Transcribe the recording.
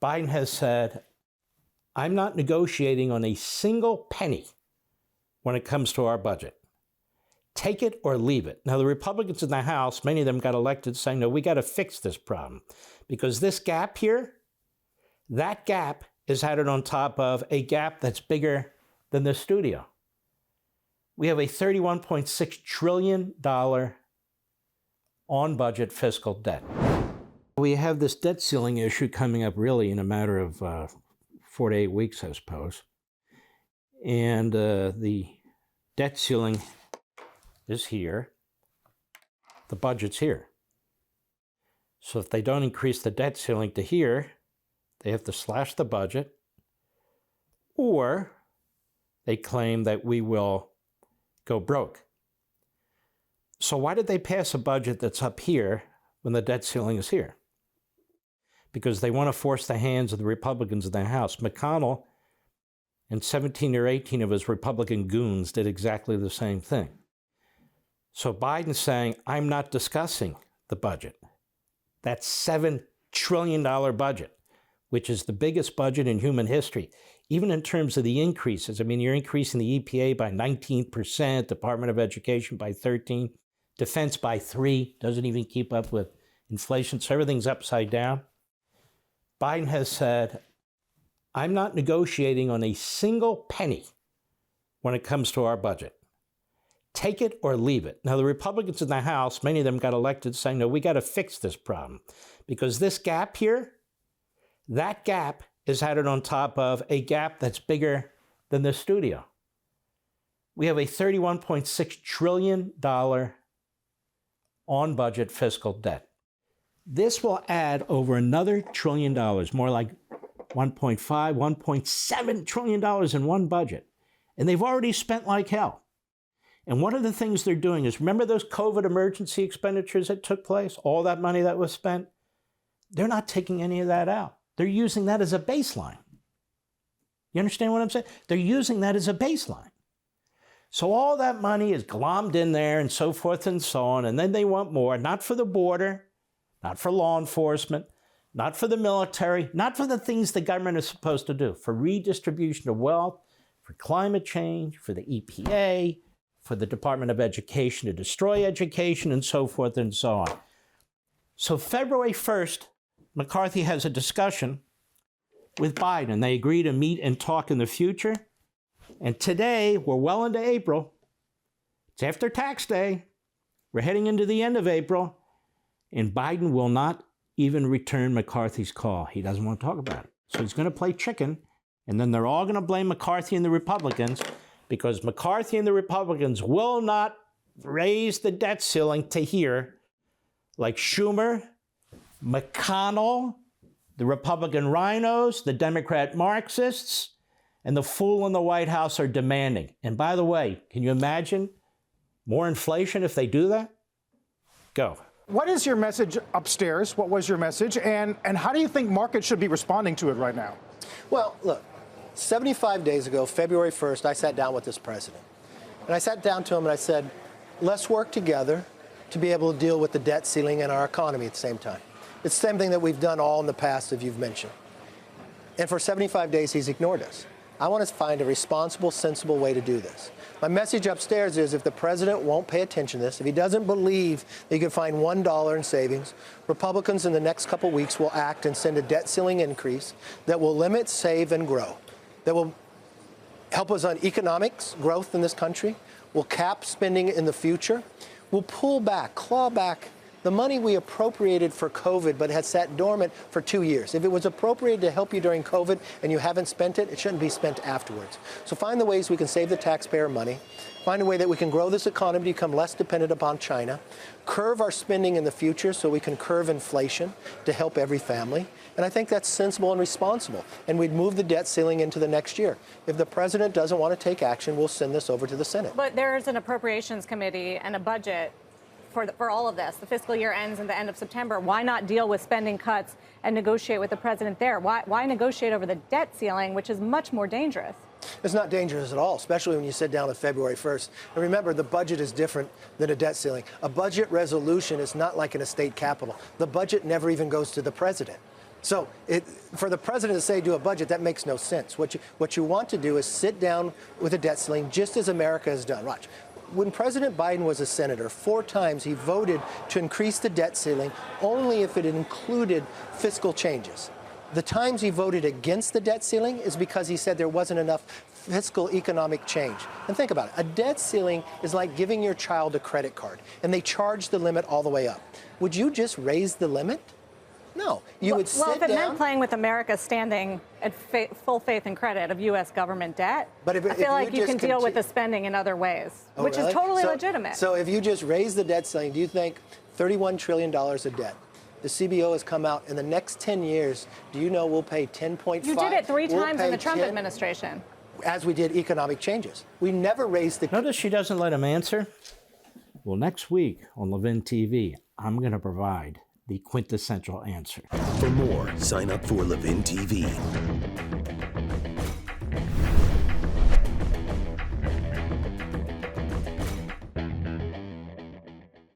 Biden has said, I'm not negotiating on a single penny when it comes to our budget. Take it or leave it. Now, the Republicans in the House, many of them got elected saying, no, we got to fix this problem because this gap here, that gap is added on top of a gap that's bigger than the studio. We have a $31.6 trillion on-budget fiscal debt. We have this debt ceiling issue coming up really in a matter of 4 to 8 weeks, I suppose. And the debt ceiling is here. The budget's here. So if they don't increase the debt ceiling to here, they have to slash the budget, or they claim that we will go broke. So why did they pass a budget that's up here when the debt ceiling is here? Because they want to force the hands of the Republicans in the House. McConnell and 17 or 18 of his Republican goons did exactly the same thing. So Biden's saying, I'm not discussing the budget. That $7 trillion budget, which is the biggest budget in human history, even in terms of the increases. I mean, you're increasing the EPA by 19%, Department of Education by 13%, defense by 3%, doesn't even keep up with inflation, so everything's upside down. Biden has said, I'm not negotiating on a single penny when it comes to our budget. Take it or leave it. Now, the Republicans in the House, many of them got elected saying, no, we got to fix this problem because this gap here, that gap is added on top of a gap that's bigger than the studio. We have a $31.6 trillion on-budget fiscal debt. This will add over another $1 trillion, more like $1.5, $1.7 trillion in one budget. And they've already spent like hell. And one of the things they're doing is, remember those COVID emergency expenditures that took place? All that money that was spent? They're not taking any of that out. They're using that as a baseline. You understand what I'm saying? They're using that as a baseline. So all that money is glommed in there and so forth and so on, and then they want more, not for the border, not for law enforcement, not for the military, not for the things the government is supposed to do, for redistribution of wealth, for climate change, for the EPA, for the Department of Education to destroy education, and so forth and so on. So February 1st, McCarthy has a discussion with Biden. They agree to meet and talk in the future. And today, we're well into April. It's after tax day. We're heading into the end of April. And Biden will not even return McCarthy's call. He doesn't want to talk about it. So he's going to play chicken. And then they're all going to blame McCarthy and the Republicans because McCarthy and the Republicans will not raise the debt ceiling to here like Schumer, McConnell, the Republican rhinos, the Democrat Marxists, and the fool in the White House are demanding. And by the way, can you imagine more inflation if they do that? Go. What is your message upstairs? What was your message? And how do you think markets should be responding to it right now? Well, look, 75 days ago, February 1st, I sat down with this president. And I sat down to him and I said, let's work together to be able to deal with the debt ceiling and our economy at the same time. It's the same thing that we've done all in the past, as you've mentioned. And for 75 days, he's ignored us. I want to find a responsible, sensible way to do this. My message upstairs is if the president won't pay attention to this, if he doesn't believe that he can find $1 in savings, Republicans in the next couple weeks will act and send a debt ceiling increase that will limit, save, and grow, that will help us on economics growth in this country, will cap spending in the future, will pull back, claw back the money we appropriated for COVID but had sat dormant for 2 years. If it was appropriated to help you during COVID and you haven't spent it, it shouldn't be spent afterwards. So find the ways we can save the taxpayer money, find a way that we can grow this economy to become less dependent upon China, curve our spending in the future so we can curve inflation to help every family. And I think that's sensible and responsible. And we'd move the debt ceiling into the next year. If the president doesn't want to take action, we'll send this over to the Senate. But there's an appropriations committee and a budget for all of this. The fiscal year ends in the end of September. Why not deal with spending cuts and negotiate with the president there? Why negotiate over the debt ceiling, which is much more dangerous? It's not dangerous at all, especially when you sit down on February 1st. And remember, the budget is different than a debt ceiling. A budget resolution is not like in a state capitol. The budget never even goes to the president. So for the president to say do a budget, that makes no sense. What you want to do is sit down with a debt ceiling, just as America has done. Watch. When President Biden was a senator, 4 times he voted to increase the debt ceiling only if it included fiscal changes. The times he voted against the debt ceiling is because he said there wasn't enough fiscal economic change. And think about it. A debt ceiling is like giving your child a credit card, and they charge the limit all the way up. Would you just raise the limit? No. You would sit down. Well, if it meant playing with America's standing at full faith and credit of U.S. government debt, I feel like you can deal with the spending in other ways, which is totally legitimate. So if you just raise the debt ceiling, do you think $31 trillion of debt? The CBO has come out in the next 10 years. Do you know we'll pay 10.5? You did it 3 times in the Trump administration. As we did economic changes. We never raised the... Notice she doesn't let him answer? Well, next week on Levin TV, I'm going to provide the quintessential answer. For more, sign up for Levin TV.